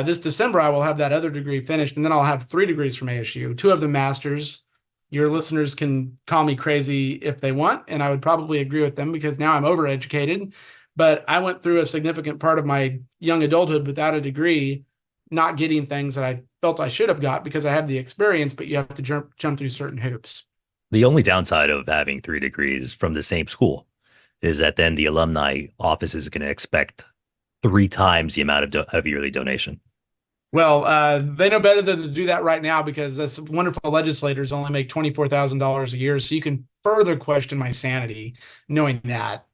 this December, I will have that other degree finished, and then I'll have 3 degrees from ASU, 2 of them masters. Your listeners can call me crazy if they want, and I would probably agree with them because now I'm overeducated. But I went through a significant part of my young adulthood without a degree, not getting things that I felt I should have got because I had the experience, but you have to jump through certain hoops. The only downside of having 3 degrees from the same school is that then the alumni office is going to expect 3 times the amount of yearly donation. Well, they know better than to do that right now because us wonderful legislators only make $24,000 a year. So you can further question my sanity knowing that.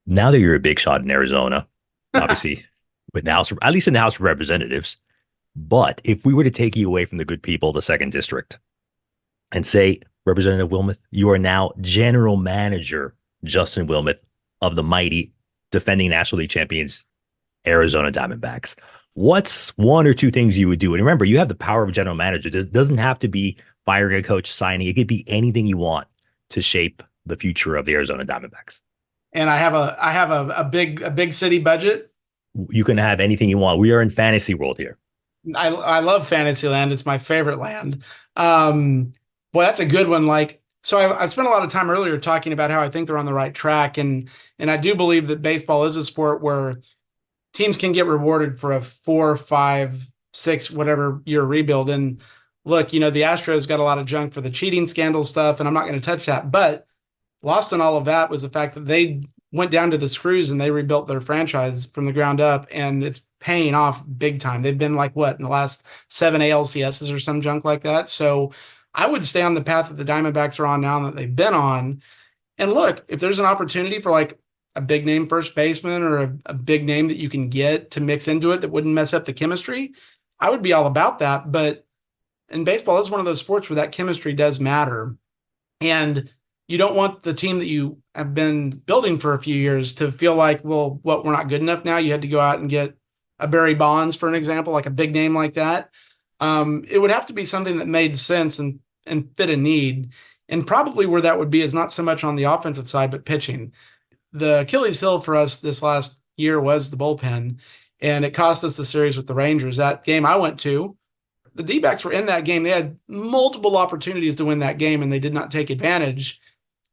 Now that you're a big shot in Arizona, obviously with the House, at least in the House of Representatives, but if we were to take you away from the good people of the 2nd District and say, Representative Wilmeth, you are now General Manager Justin Wilmeth of the mighty defending National League champions Arizona Diamondbacks. What's 1 or 2 things you would do? And remember, you have the power of a general manager. It doesn't have to be firing a coach, signing. It could be anything you want to shape the future of the Arizona Diamondbacks. And I have a big city budget. You can have anything you want. We are in fantasy world here. I love Fantasyland. It's my favorite land. Boy, that's a good one. So I spent a lot of time earlier talking about how I think they're on the right track. And I do believe that baseball is a sport where teams can get rewarded for a 4, 5, 6, whatever year rebuild. And look, the Astros got a lot of junk for the cheating scandal stuff, and I'm not going to touch that. But lost in all of that was the fact that they went down to the screws and they rebuilt their franchise from the ground up, and it's paying off big time. They've been like what in the last 7 ALCSs or some junk like that. So I would stay on the path that the Diamondbacks are on now and that they've been on. And look, if there's an opportunity for like a big name first baseman or a big name that you can get to mix into it that wouldn't mess up the chemistry, I would be all about that. But in baseball, it's one of those sports where that chemistry does matter. And you don't want the team that you have been building for a few years to feel like, well, what, we're not good enough now. You had to go out and get a Barry Bonds, for an example, like a big name like that. It would have to be something that made sense and fit a need. And probably where that would be is not so much on the offensive side, but pitching. The Achilles heel for us this last year was the bullpen, and it cost us the series with the Rangers. That game I went to, the D-backs were in that game. They had multiple opportunities to win that game, and they did not take advantage.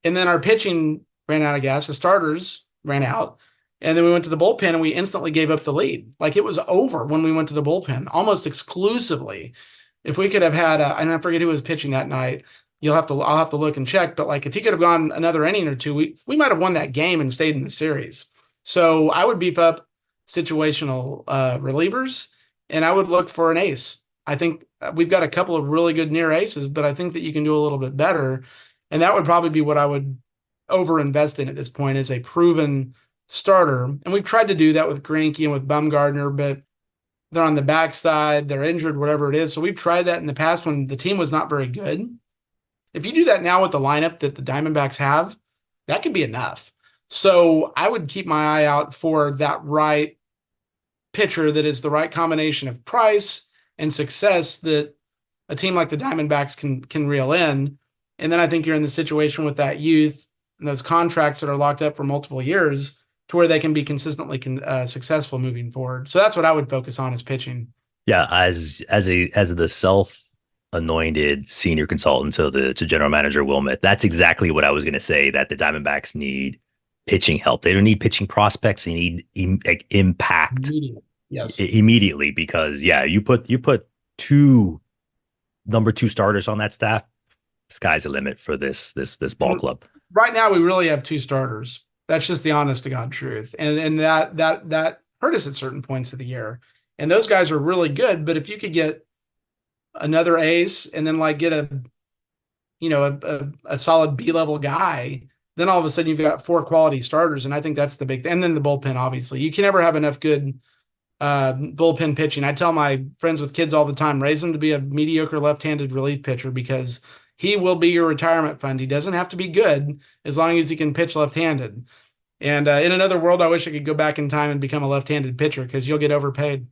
And then our pitching ran out of gas. The starters ran out. And then we went to the bullpen, and we instantly gave up the lead. Like, it was over when we went to the bullpen, almost exclusively. If we could have had, and I forget who was pitching that night, I'll have to look and check. But like, if he could have gone another inning or two, we might have won that game and stayed in the series. So I would beef up situational relievers, and I would look for an ace. I think we've got a couple of really good near aces, but I think that you can do a little bit better. And that would probably be what I would overinvest in at this point, is a proven starter. And we've tried to do that with Greinke and with Bumgarner, but they're on the backside, they're injured, whatever it is. So we've tried that in the past when the team was not very good. If you do that now with the lineup that the Diamondbacks have, that could be enough. So I would keep my eye out for that right pitcher that is the right combination of price and success that a team like the Diamondbacks can reel in. And then I think you're in the situation with that youth and those contracts that are locked up for multiple years to where they can be consistently successful moving forward. So that's what I would focus on, is pitching. Yeah, as the self-anointed senior consultant to general manager Wilmeth, that's exactly what I was going to say, that the Diamondbacks need pitching help. They don't need pitching prospects. They need impact immediately, because you put two number 2 starters on that staff, sky's the limit for this ball club. Right now, we really have 2 starters. That's just the honest to God truth. And that hurt us at certain points of the year. And those guys are really good. But if you could get another ace and then like get a solid B-level guy, then all of a sudden you've got 4 quality starters. And I think that's the big thing. And then the bullpen, obviously. You can never have enough good bullpen pitching. I tell my friends with kids all the time, raise them to be a mediocre left-handed relief pitcher, because he will be your retirement fund. He doesn't have to be good as long as he can pitch left-handed. And in another world, I wish I could go back in time and become a left-handed pitcher, because you'll get overpaid.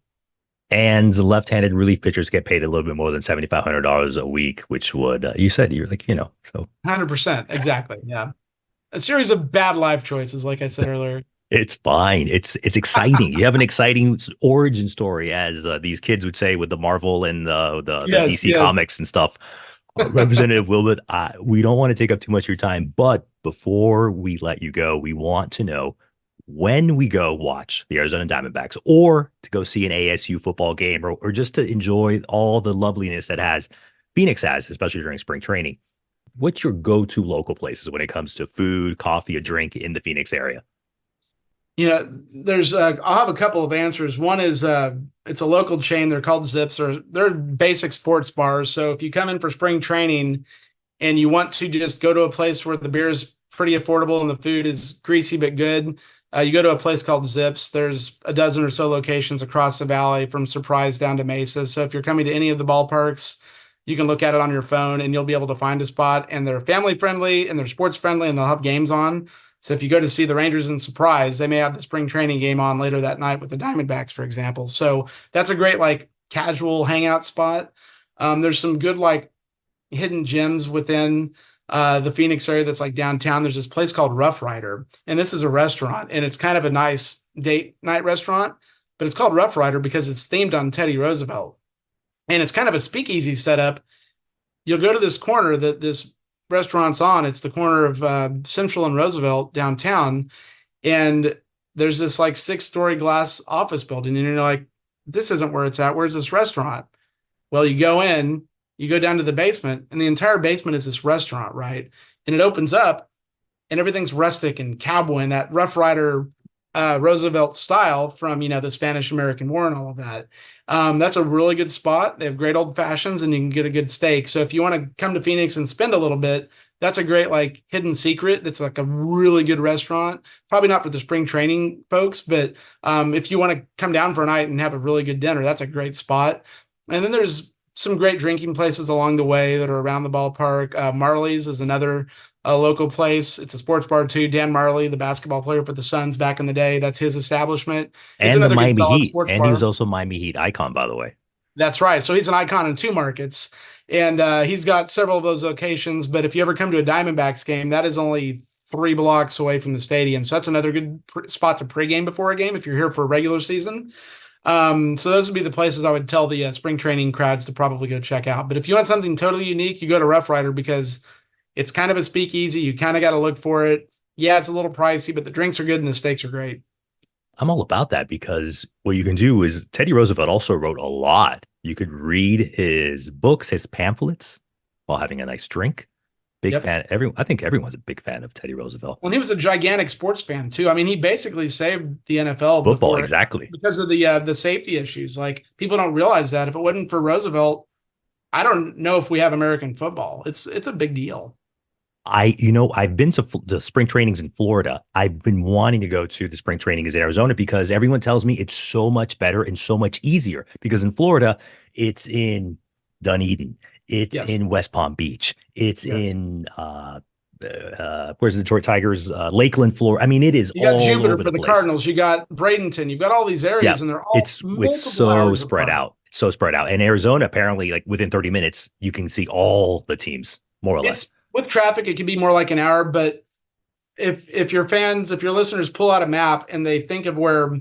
And the left-handed relief pitchers get paid a little bit more than $7,500 a week, which would, you said, you're like, so 100%. Exactly. Yeah. A series of bad life choices, like I said earlier. It's fine. It's exciting. You have an exciting origin story, as these kids would say, with the Marvel and the DC comics and stuff. Representative Wilmeth, we don't want to take up too much of your time, but before we let you go, we want to know, when we go watch the Arizona Diamondbacks, or to go see an ASU football game, or just to enjoy all the loveliness that Phoenix has, especially during spring training, what's your go-to local places when it comes to food, coffee, a drink in the Phoenix area? There's I'll have a couple of answers. One is it's a local chain. They're called Zips, or they're basic sports bars. So if you come in for spring training and you want to just go to a place where the beer is pretty affordable and the food is greasy but good, you go to a place called Zips. There's a dozen or so locations across the valley, from Surprise down to Mesa. So if you're coming to any of the ballparks, you can look at it on your phone and you'll be able to find a spot. And they're family friendly and they're sports friendly, and they'll have games on. So if you go to see the Rangers in Surprise, they may have the spring training game on later that night with the Diamondbacks, for example. So that's a great like casual hangout spot. There's some good like hidden gems within the Phoenix area that's like downtown. There's this place called Rough Rider, and this is a restaurant, and it's kind of a nice date night restaurant, but it's called Rough Rider because it's themed on Teddy Roosevelt. And it's kind of a speakeasy setup. You'll go to this corner that this restaurant's on. It's the corner of Central and Roosevelt downtown. And there's this like 6-story glass office building. And you're like, this isn't where it's at. Where's this restaurant? Well, you go in, you go down to the basement, and the entire basement is this restaurant, right? And it opens up, and everything's rustic and cowboy and that Rough Rider Roosevelt style from, the Spanish American War and all of that. That's a really good spot. They have great old fashions and you can get a good steak. So if you want to come to Phoenix and spend a little bit, that's a great like hidden secret. That's like a really good restaurant. Probably not for the spring training folks, but if you want to come down for a night and have a really good dinner, that's a great spot. And then there's some great drinking places along the way that are around the ballpark. Marley's is another local place. It's a sports bar too. Dan Marley, the basketball player for the Suns back in the day, that's his establishment. It's And the another good Miami solid Heat. sports And he was bar. also Miami Heat icon, by the way. That's right. So he's an icon in two markets, and he's got several of those locations. But if you ever come to a Diamondbacks game, that is only 3 blocks away from the stadium. So that's another good spot to pregame before a game if you're here for a regular season. So those would be the places I would tell the spring training crowds to probably go check out. But if you want something totally unique, you go to Rough Rider because it's kind of a speakeasy. You kind of got to look for it. Yeah, it's a little pricey, but the drinks are good and the steaks are great. I'm all about that because what you can do is Teddy Roosevelt also wrote a lot. You could read his books, his pamphlets while having a nice drink. Big Yep. fan. I think everyone's a big fan of Teddy Roosevelt. Well, he was a gigantic sports fan too. I mean, he basically saved the NFL Football, before exactly. because of the safety issues. Like people don't realize that if it wasn't for Roosevelt, I don't know if we have American football. It's a big deal. I've been to the spring trainings in Florida. I've been wanting to go to the spring trainings in Arizona because everyone tells me it's so much better and so much easier. Because in Florida, it's in Dunedin, it's Yes. in West Palm Beach, it's Yes. in where's the Detroit Tigers, Lakeland, Florida. I mean, it is You got all Jupiter over for the the place. Cardinals. You got Bradenton. You've got all these Yeah, areas, and they're all it's multiple so hours spread apart. out. It's so spread out. And Arizona, apparently, like within 30 minutes, you can see all the teams, more or less. It's with traffic, it can be more like an hour, but if your fans, if your listeners pull out a map and they think of where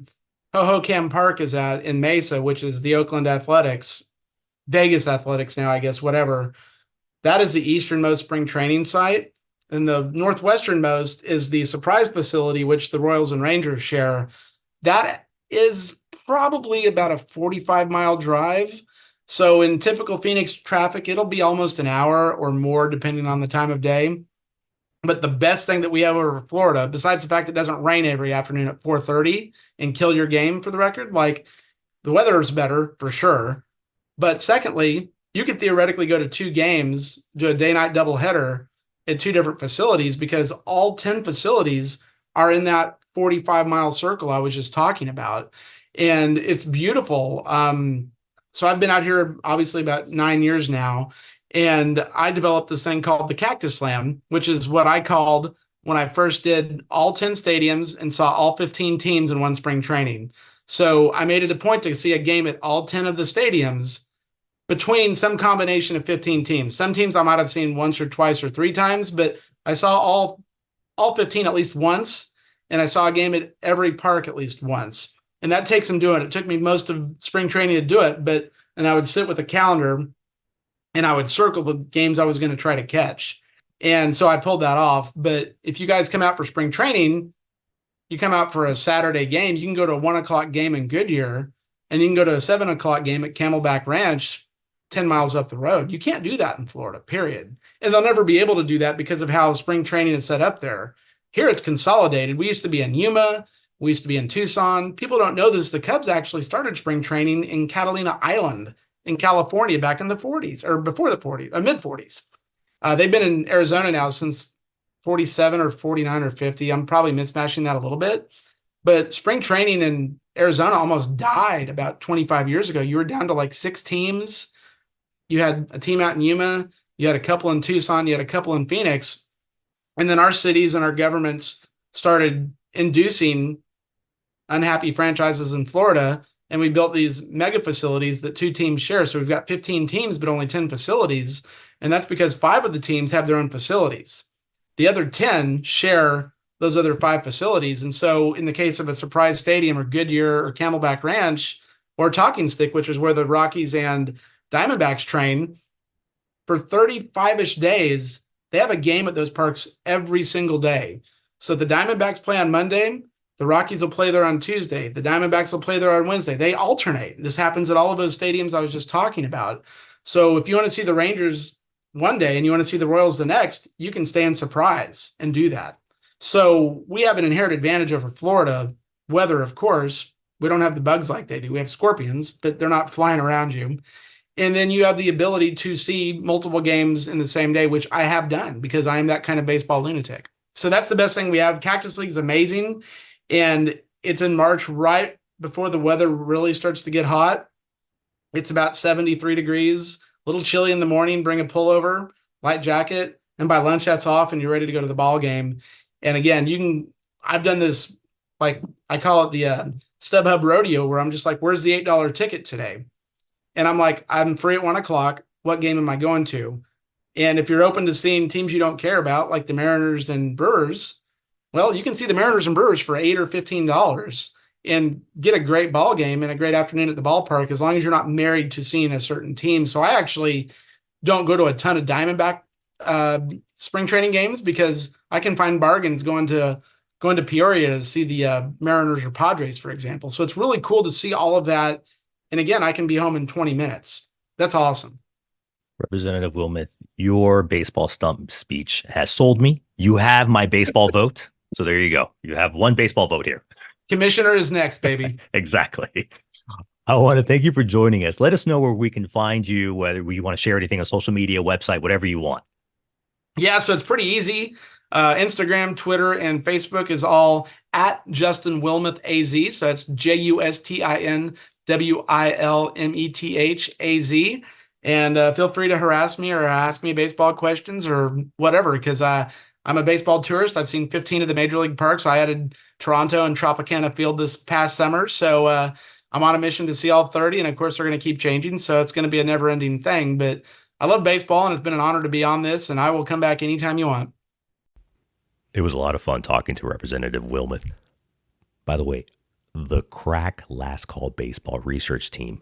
Hohokam Park is at in Mesa, which is the Oakland Athletics, Vegas Athletics now, I guess, whatever, that is the easternmost spring training site. And the northwesternmost is the Surprise facility, which the Royals and Rangers share. That is probably about a 45-mile drive. So in typical Phoenix traffic, it'll be almost an hour or more, depending on the time of day. But the best thing that we have over Florida, besides the fact it doesn't rain every afternoon at 4:30 and kill your game for the record, like the weather is better for sure. But secondly, you could theoretically go to 2 games, do a day-night doubleheader at 2 different facilities because all 10 facilities are in that 45-mile circle I was just talking about. And it's beautiful. So I've been out here obviously about 9 years now, and I developed this thing called the Cactus Slam, which is what I called when I first did all 10 stadiums and saw all 15 teams in one spring training. So I made it a point to see a game at all 10 of the stadiums between some combination of 15 teams. Some teams I might have seen once or twice or 3 times, but I saw all 15 at least once, and I saw a game at every park at least once. And that takes some doing. It took me most of spring training to do it, and I would sit with a calendar and I would circle the games I was going to try to catch. And so I pulled that off. But if you guys come out for spring training, you come out for a Saturday game, you can go to a 1 o'clock game in Goodyear, and you can go to a 7 o'clock game at Camelback Ranch, 10 miles up the road. You can't do that in Florida, period. And they'll never be able to do that because of how spring training is set up there. Here it's consolidated. We used to be in Yuma. We used to be in Tucson. People don't know this. The Cubs actually started spring training in Catalina Island in California back in the 40s or before the 40s, mid 40s. They've been in Arizona now since 47 or 49 or 50. I'm probably mismatching that a little bit. But spring training in Arizona almost died about 25 years ago. You were down to like 6 teams. You had a team out in Yuma. You had a couple in Tucson. You had a couple in Phoenix. And then our cities and our governments started inducing unhappy franchises in Florida, and we built these mega facilities that 2 teams share. So we've got 15 teams, but only 10 facilities. And that's because 5 of the teams have their own facilities. The other 10 share those other 5 facilities. And so in the case of a Surprise Stadium or Goodyear or Camelback Ranch or Talking Stick, which is where the Rockies and Diamondbacks train, for 35-ish days, they have a game at those parks every single day. So the Diamondbacks play on Monday, the Rockies will play there on Tuesday. The Diamondbacks will play there on Wednesday. They alternate. This happens at all of those stadiums I was just talking about. So if you want to see the Rangers one day and you want to see the Royals the next, you can stay in Surprise and do that. So we have an inherent advantage over Florida weather, of course. We don't have the bugs like they do. We have scorpions, but they're not flying around you. And then you have the ability to see multiple games in the same day, which I have done because I am that kind of baseball lunatic. So that's the best thing we have. Cactus League is amazing. And it's in March, right before the weather really starts to get hot. It's about 73 degrees, a little chilly in the morning. Bring a pullover, light jacket, and by lunch that's off, and you're ready to go to the ball game. And again, I've done this, like I call it the StubHub rodeo, where I'm just like, where's the $8 ticket today? And I'm like, I'm free at 1 o'clock. What game am I going to? And if you're open to seeing teams you don't care about, like the Mariners and Brewers, well, you can see the Mariners and Brewers for $8 or $15 and get a great ball game and a great afternoon at the ballpark, as long as you're not married to seeing a certain team. So I actually don't go to a ton of Diamondback spring training games because I can find bargains going to Peoria to see the Mariners or Padres, for example. So it's really cool to see all of that. And again, I can be home in 20 minutes. That's awesome. Representative Wilmeth, your baseball stump speech has sold me. You have my baseball vote. So there you go. You have one baseball vote here. Commissioner is next, baby. Exactly. I want to thank you for joining us. Let us know where we can find you, whether we want to share anything on social media, website, whatever you want. Yeah, so it's pretty easy. Instagram, Twitter, and Facebook is all at Justin Wilmeth AZ. So it's JustinWilmethAZ. And feel free to harass me or ask me baseball questions or whatever, because I'm a baseball tourist. I've seen 15 of the major league parks. I added Toronto and Tropicana Field this past summer. So I'm on a mission to see all 30. And of course, they're going to keep changing. So it's going to be a never ending thing. But I love baseball, and it's been an honor to be on this. And I will come back anytime you want. It was a lot of fun talking to Representative Wilmeth. By the way, the crack last call baseball research team,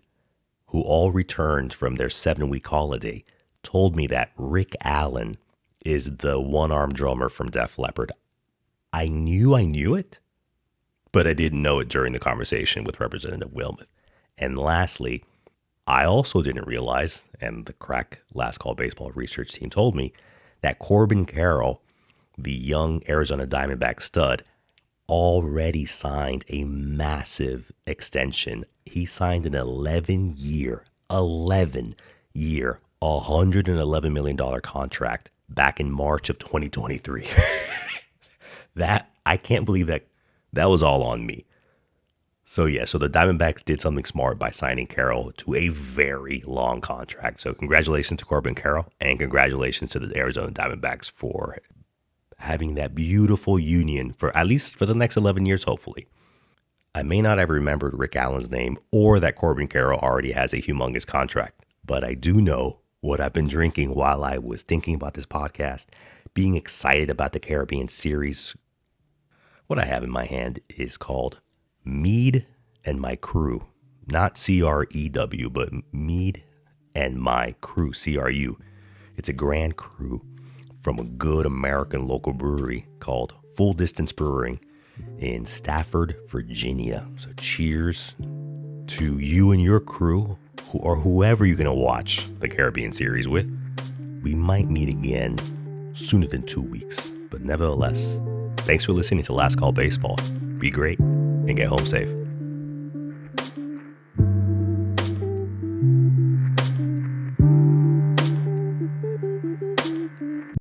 who all returned from their 7-week holiday, told me that Rick Allen is the one-armed drummer from Def Leppard. I knew it, but I didn't know it during the conversation with Representative Wilmeth. And lastly, I also didn't realize, and the crack last call baseball research team told me, that Corbin Carroll, the young Arizona Diamondback stud, already signed a massive extension. He signed an 11-year, $111 million contract back in March of 2023. That, I can't believe that was all on me. So the Diamondbacks did something smart by signing Carroll to a very long contract. So congratulations to Corbin Carroll, and congratulations to the Arizona Diamondbacks for having that beautiful union for at least for the next 11 years, hopefully. I may not have remembered Rick Allen's name or that Corbin Carroll already has a humongous contract, but I do know what I've been drinking while I was thinking about this podcast, being excited about the Caribbean series. What I have in my hand is called Mead and My Crew, not CREW, but Mead and My Crew, CRU. It's a Grand Cru from a good American local brewery called Full Distance Brewing in Stafford, Virginia. So cheers to you and your crew, or whoever you're going to watch the Caribbean series with. We might meet again sooner than 2 weeks, but nevertheless, thanks for listening to Last Call Baseball. Be great and get home safe.